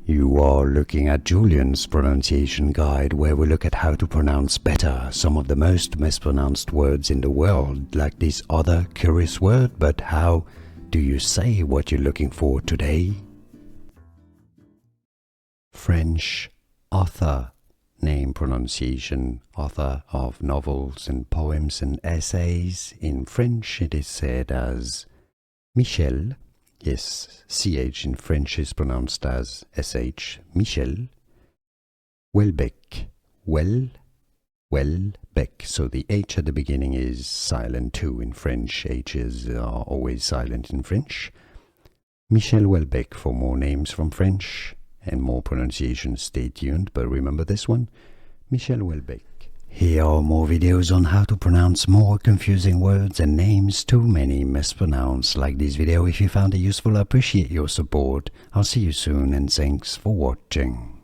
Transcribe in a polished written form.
You are looking at Julian's pronunciation guide, where we look at how to pronounce better some of the most mispronounced words in the world, like this other curious word. But how do you say what you're looking for today? French author name pronunciation, author of novels and poems and essays. In French it is said as Michel. Yes, CH in French is pronounced as SH, Michel Houellebecq. Houellebecq. So the H at the beginning is silent too in French. H's are always silent in French. Michel Houellebecq. For more names from French and more pronunciations, stay tuned, but remember this one, Michel Houellebecq. Here are more videos on how to pronounce more confusing words and names too many mispronounced. Like this video if you found it useful. I appreciate your support. I'll see you soon and thanks for watching.